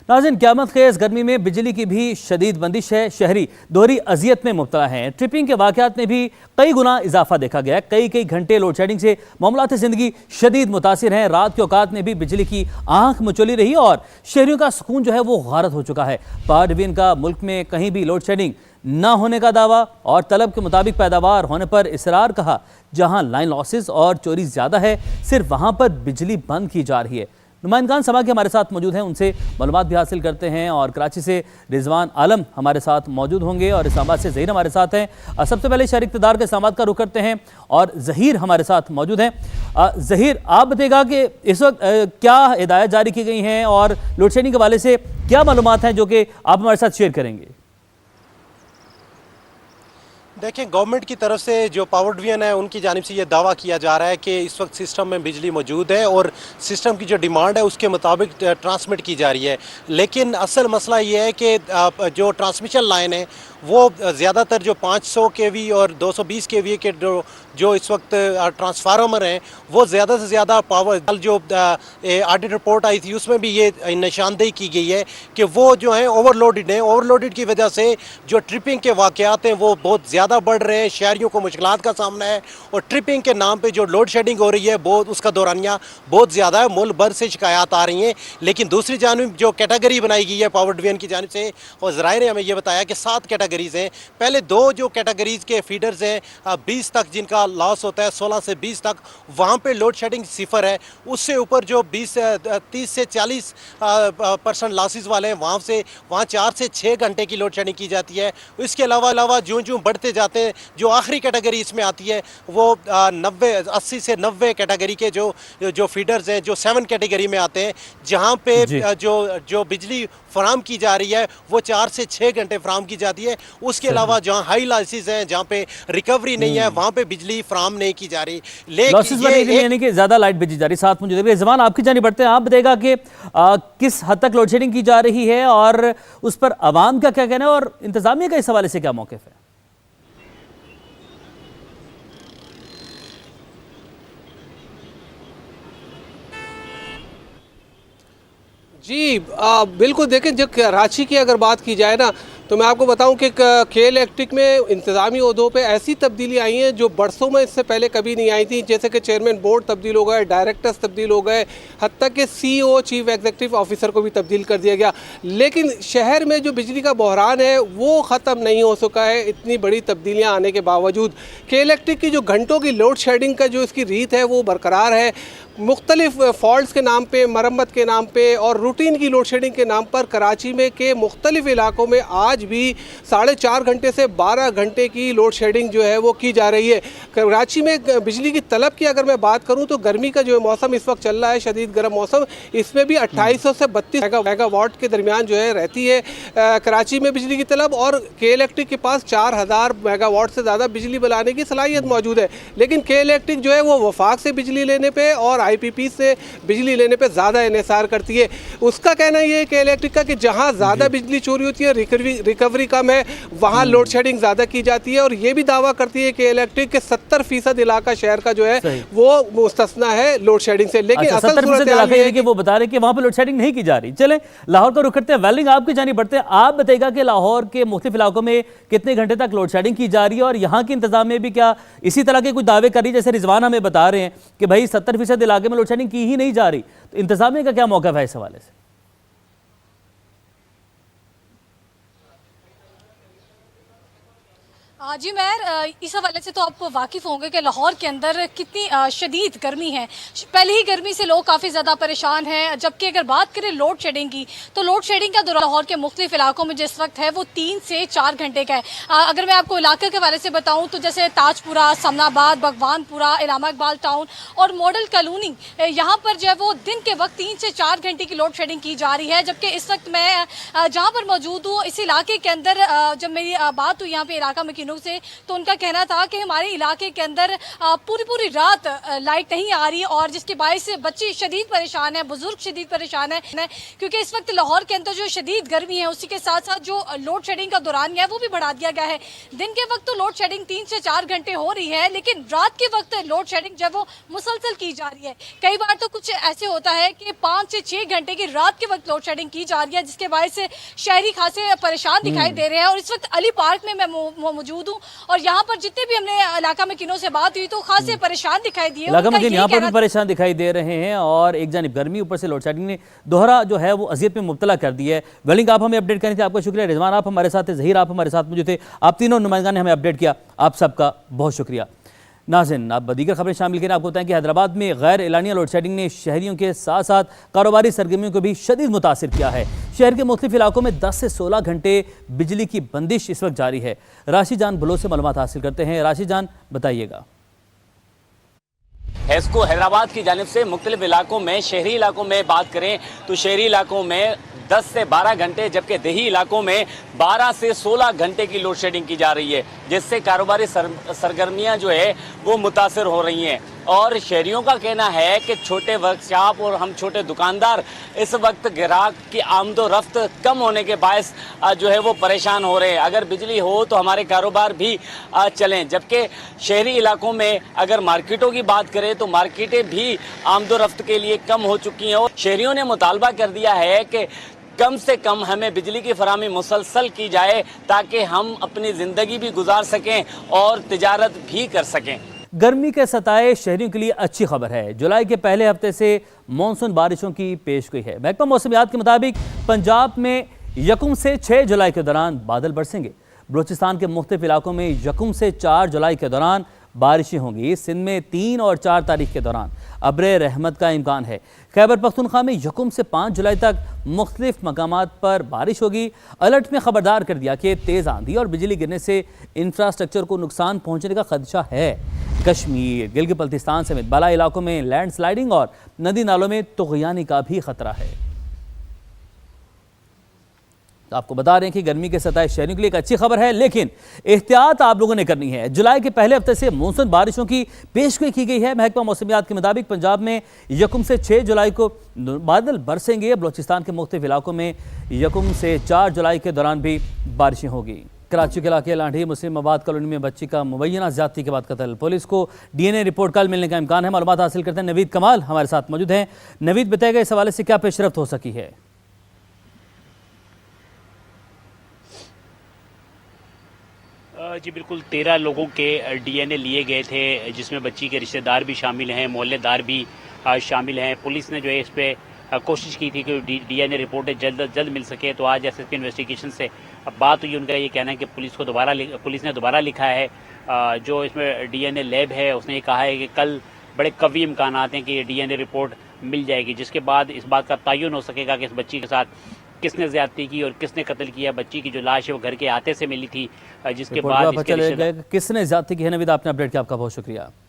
नाज़रीन, क़यामत ख़ेज़ गर्मी में बिजली की भी शदीद बंदिश है। शहरी दोहरी अजियत में मुब्तला हैं। ट्रिपिंग के वाक़यात में भी कई गुना इजाफा देखा गया है। कई घंटे लोड शेडिंग से मामलात ज़िंदगी शदीद मुतासिर हैं। रात के औकात में भी बिजली की आंख मचोली रही और शहरियों का सुकून जो है वो गारत हो चुका है। पावर डिवीजन का मुल्क में कहीं भी लोड शेडिंग न होने का दावा और तलब के मुताबिक पैदावार होने पर इसरार कहा। जहां लाइन लॉसेस और चोरी ज्यादा है, सिर्फ वहां पर बिजली बंद की जा रही है। नुमाइंदगान समा के हमारे साथ मौजूद हैं, उनसे मालूमात भी हासिल करते हैं। और कराची से रिजवान आलम हमारे साथ मौजूद होंगे और इस्लामाबाद से ज़हीर हमारे साथ हैं। सबसे पहले शहरी इक़्तिदार के इस्लामाबाद का रुख करते हैं और ज़हीर हमारे साथ मौजूद हैं। ज़हीर, आप बताइएगा कि इस वक्त क्या हिदायत जारी की गई हैं और लोड शेडिंग के हवाले से क्या मालूमात हैं जो कि आप हमारे साथ शेयर करेंगे? देखें, गवर्नमेंट की तरफ से जो पावर डिवीजन है उनकी जानिब से ये दावा किया जा रहा है कि इस वक्त सिस्टम में बिजली मौजूद है और सिस्टम की जो डिमांड है उसके मुताबिक ट्रांसमिट की जा रही है। लेकिन असल मसला ये है कि जो ट्रांसमिशन लाइन है वो ज़्यादातर जो 500 केवी और 220 केवी के जो इस वक्त ट्रांसफार्मर हैं वो ज़्यादा से ज़्यादा पावर, जो ऑडिट रिपोर्ट आई थी उसमें भी ये निशानदेही की गई है कि वो जो है ओवरलोडेड हैं। ओवरलोडेड की वजह से जो ट्रिपिंग के वाक़यात हैं वो बहुत ज़्यादा बढ़ रहे हैं। शहरियों को मुश्किलात का सामना है और ट्रिपिंग के नाम पे जो लोड शेडिंग हो रही है बहुत उसका दौरानिया बहुत ज़्यादा है। मुल्क भर से शिकायत आ रही हैं। लेकिन दूसरी जानिब जो कैटेगरी बनाई गई है पावर डिवीजन की जानिब से, और ज़राए ने हमें ये बताया कि 7 कैटेगरीज हैं। पहले 2 जो कैटेगरीज के फीडर्स हैं 20 तक जिनका लॉस होता है, 16 से 20 तक वहाँ पे लोड शेडिंग सिफर है। उससे ऊपर जो 30 से 40% लॉसेस वाले हैं वहाँ 4 से 6 घंटे की लोड शेडिंग की जाती है। इसके अलावा जो बढ़ते जाते हैं, जो आखिरी कैटेगरी इसमें आती है वो 80 से 90 कैटेगरी के जो फीडर्स हैं जो 7 कैटेगरी में आते हैं, जहाँ पे जो बिजली फराम की जा रही है वो 4 से 6 घंटे फराम की जाती है। उसके अलावा जहाँ हाई लॉसेस हैं, जहाँ पे रिकवरी नहीं है, वहाँ पे बिजली फराम नहीं की जा रही। लेकिन यानी कि ज्यादा लाइट भेजी जा रही। साथ मुझे जमान आपकी जानिब बढ़ते हैं, आप बताएगा कि किस हद तक लोड शेडिंग की जा रही है और उस पर आवाम का क्या कहना है और इंतजामिया का इस हवाले से क्या मौक़िफ़ है? जी बिल्कुल। देखें, जब कराची की अगर बात की जाए ना तो मैं आपको बताऊं कि के इलेक्ट्रिक में इंतज़ामी ओहदों पे ऐसी तब्दीली आई हैं जो बरसों में इससे पहले कभी नहीं आई थी। जैसे कि चेयरमैन बोर्ड तब्दील हो गए, डायरेक्टर्स तब्दील हो गए, हत्ता कि CEO चीफ एग्जीक्यूटिव ऑफिसर को भी तब्दील कर दिया गया। लेकिन शहर में जो बिजली का बहरान है वो ख़त्म नहीं हो सका है इतनी बड़ी तब्दीलियाँ आने के बावजूद। के इलेक्ट्रिक की जो घंटों की लोड शेडिंग का जो इसकी रीत है वो बरकरार है। मुख्तलिफ फॉल्ट्स के नाम पे, मरम्मत के नाम पे और रूटीन की लोड शेडिंग के नाम पर कराची में के मुख्तलिफ इलाकों में आज भी 4.5 घंटे से 12 घंटे की लोड शेडिंग जो है वो की जा रही है। कराची में बिजली की तलब की अगर मैं बात करूं तो गर्मी का जो मौसम इस वक्त चल रहा है, शदीद गर्म मौसम, इसमें भी 2800 से 32 मेगावाट के दरमियान जो है रहती है कराची में बिजली की तलब। और के इलेक्ट्रिक के पास 4000 मेगावाट से ज़्यादा बिजली बनाने की सलाहियत मौजूद है। लेकिन के इलेक्ट्रिक जो है वो वफाक से बिजली लेने पर और IPP से बिजली लेने पे ज़्यादा इन्हिसार करती है। उसका कहना ये है कि इलेक्ट्रिक का कि जहाँ ज़्यादा बिजली चोरी होती है, रिकवरी कम है, वहाँ लोड शेडिंग ज़्यादा की जाती है। और ये भी दावा करती है कि इलेक्ट्रिक के 70% इलाका शहर का जो है वो मुस्तस्ना है लोड शेडिंग से। लेकिन असल 70% इलाका है कि वो बता रहे कि वहाँ पर लोड शेडिंग नहीं की जा रही। चलें, लाहौर का रुख करते हैं। वेलिंग, आपकी जानिब बढ़ते हैं। आप बताइएगा कि लाहौर के मुख्तलिफ इलाकों में कितने घंटे तक लोड शेडिंग की जा रही है और यहाँ की इंतजाम में भी क्या इसी तरह के कुछ दावे कर रही है? जैसे रिजवान हमें बता रहे हैं कि भाई 70% इलाके में लोड शेडिंग की ही नहीं जा रही, तो इंतजामिया का क्या मौक़िफ़ है इस हवाले से? जी मैर, इस हवाले से तो आप वाकिफ़ होंगे कि लाहौर के अंदर कितनी शदीद गर्मी है। पहले ही गर्मी से लोग काफ़ी ज़्यादा परेशान हैं। जबकि अगर बात करें लोड शेडिंग की तो लोड शेडिंग का दौरान लाहौर के मुख्तलिफ इलाकों में जिस वक्त है वो 3 से 4 घंटे का है। अगर मैं आपको इलाके के हवाले से बताऊँ तो जैसे ताजपुरा, समनाबाद, भगवानपुरा, इलामा इकबाल टाउन और मॉडल कॉलोनी, यहाँ पर जो है वो दिन के वक्त 3 से 4 घंटे की लोड शेडिंग की जा रही है। जबकि इस वक्त मैं जहाँ पर मौजूद हूँ इस इलाके के अंदर जब मेरी बात हुई यहाँ पे इलाका मकीनों दिनों से, तो उनका कहना था कि हमारे इलाके के अंदर पूरी रात लाइट नहीं आ रही और जिसके बायस बच्चे शदीद परेशान हैं, बुजुर्ग शदीद परेशान हैं, क्योंकि इस वक्त लाहौर के अंदर जो शदीद गर्मी है उसी के साथ साथ जो लोड शेडिंग का दौरान है वो भी बढ़ा दिया गया है। दिन के वक्त तो लोड शेडिंग 3 से 4 घंटे हो रही है, लेकिन रात के वक्त लोड शेडिंग जो है वो मुसलसल की जा रही है। कई बार तो कुछ ऐसे होता है कि 5 से 6 घंटे की रात के वक्त लोड शेडिंग की जा रही है, जिसके बायस शहरी खासे परेशान दिखाई दे रहे हैं। और इस वक्त अली पार्क में मैं मौजूद हूँ और यहाँ पर जितने भी हमने इलाका में किनों से बात हुई तो खासे परेशान दिखाई दिए। इलाका में यहाँ पर भी परेशान दिखाई दे रहे हैं और एक जानिब गर्मी, ऊपर से लोड शेडिंग ने दोहरा जो है वो अजियत में मुब्तला कर दी है। वेलिंग, आप हमें अपडेट करने थे, आपका शुक्रिया। रिजवान आप हमारे साथ थे, जहीर आप हमारे साथ मौजूद थे, आप तीनों नुमाइंदा ने हमें अपडेट किया, आप सबका बहुत शुक्रिया। नाज़रीन, आप दीगर खबरें शामिल करें। आपको बताएं कि हैदराबाद में गैर एलानिया लोड शेडिंग ने शहरियों के साथ साथ कारोबारी सरगर्मियों को भी शदीद मुतासिर किया है। शहर के मुख्तलिफ इलाकों में 10 से 16 घंटे बिजली की बंदिश इस वक्त जारी है। राशि जान बुलो से मालूमात हासिल करते हैं। राशि जान, बताइएगा। हेस्को हैदराबाद की जानिब से मुख्तलिफ इलाकों में, शहरी इलाकों में बात करें तो शहरी इलाकों में 10 से 12 घंटे, जबकि देही इलाकों में 12 से 16 घंटे की लोड शेडिंग की जा रही है, जिससे कारोबारी सरगर्मियां जो है वो मुतासर हो रही हैं। और शहरियों का कहना है कि छोटे वर्कशॉप और हम छोटे दुकानदार इस वक्त ग्राहक की आमदोरफ्त कम होने के बायस जो है वो परेशान हो रहे हैं। अगर बिजली हो तो हमारे कारोबार भी चलें, जबकि शहरी इलाकों में अगर मार्केटों की बात करें तो मार्केटें भी आमदोरफ्त के लिए कम हो चुकी हैं। और शहरियों ने मुतालबा कर दिया है कि कम से कम हमें बिजली की फराहमी मुसलसल की जाए ताकि हम अपनी ज़िंदगी भी गुजार सकें और तिजारत भी कर सकें। गर्मी के सताए शहरियों के लिए अच्छी खबर है। जुलाई के पहले हफ्ते से मानसून बारिशों की पेशगोई है। महकमा मौसमियात के मुताबिक पंजाब में 1 से 6 जुलाई के दौरान बादल बरसेंगे। बलूचिस्तान के मुख्तलिफ इलाकों में 1 से 4 जुलाई के दौरान बारिशें होंगी। सिंध में 3 और 4 तारीख के दौरान अब्रे रहमत का इम्कान है। खैबर पख्तूनख्वा में 1 से 5 जुलाई तक मुख्तलिफ मकामात पर बारिश होगी। अलर्ट में खबरदार कर दिया कि तेज़ आंधी और बिजली गिरने से इंफ्रास्ट्रक्चर को नुकसान पहुंचने का खदशा है। कश्मीर, गिलगित बल्तिस्तान समेत बाला इलाकों में लैंडस्लाइडिंग और नदी नालों में तुग़यानी का भी खतरा है। तो आपको बता रहे हैं कि गर्मी के सताए शहरियों के लिए एक अच्छी खबर है, लेकिन एहतियात आप लोगों ने करनी है। जुलाई के पहले हफ्ते से मानसून बारिशों की पेशगोई की गई है। महकमा मौसमियात के मुताबिक पंजाब में 1 से 6 जुलाई को बादल बरसेंगे। बलूचिस्तान के मुख्तलिफ इलाकों में 1 से 4 जुलाई के दौरान भी बारिशें होगी। कराची के इलाके लाढ़ी मुस्लिम आबाद कॉलोनी में बच्ची का मुबैना ज्यादती के बाद कत्ल। पुलिस को DNA रिपोर्ट कल मिलने का इम्कान है। मालूमात हासिल करते हैं। नवीद कमाल हमारे साथ मौजूद हैं। नवीद, बताएगा इस हवाले से क्या पेशरफ्त हो सकी है? जी बिल्कुल, 13 लोगों के DNA लिए गए थे, जिसमें बच्ची के रिश्तेदार भी शामिल हैं, मोहल्लेदार भी शामिल हैं। पुलिस ने जो है इस पर कोशिश की थी कि DNA रिपोर्टें जल्द मिल सके। तो आज SSP इन्वेस्टिगेशन से बात हुई। उनका ये कहना है कि पुलिस ने दोबारा लिखा है। जो इसमें DNA लैब है उसने ये कहा है कि कल बड़े कवी इम्कान हैं कि DNA रिपोर्ट मिल जाएगी, जिसके बाद इस बात का तयन हो सकेगा कि इस बच्ची के साथ किसने ज्यादती की और किसने कत्ल किया। बच्ची की जो लाश है वो घर के आते से मिली थी, जिसके बाद किसने ज्यादती की है। नवीद, आपने अपडेट किया, आपका बहुत शुक्रिया।